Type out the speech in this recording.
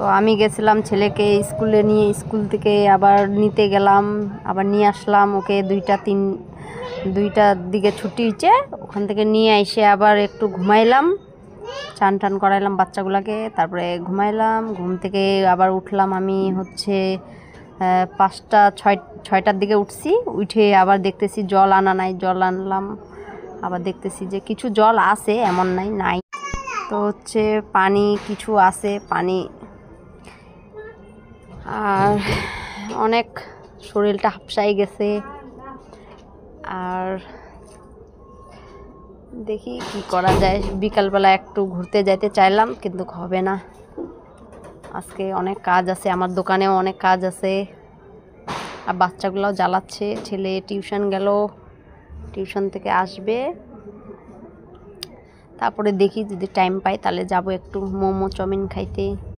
তো আমি গেছিলাম ছেলেকে স্কুলে নিয়ে, স্কুল থেকে আবার নিতে গেলাম, আবার নিয়ে আসলাম ওকে। 2টার দিকে ছুটি হয়েছে, ওখান থেকে নিয়ে এসে আবার একটু ঘুমাইলাম, চান টান করাইলাম বাচ্চাগুলোকে, তারপরে ঘুমাইলাম। ঘুম থেকে আবার উঠলাম আমি হচ্ছে 6টার দিকে উঠছি। উঠে আবার দেখতেছি জল আনা নাই, জল আনলাম। আবার দেখতেছি যে কিছু জল আছে, এমন নাই। তো হচ্ছে পানি কিছু আছে, পানি। আর অনেক শরীরটা হাঁপসাই গেছে। আর দেখি কি করা যায়। বিকালবেলা একটু ঘুরতে যাইতে চাইলাম, কিন্তু হবে না। আজকে অনেক কাজ আছে, আমার দোকানেও অনেক কাজ আছে। আর বাচ্চাগুলোও জ্বালাচ্ছে। ছেলে টিউশন গেল, টিউশন থেকে আসবে, তারপরে দেখি যদি টাইম পাই তাহলে যাব একটু মোমো চাউমিন খাইতে।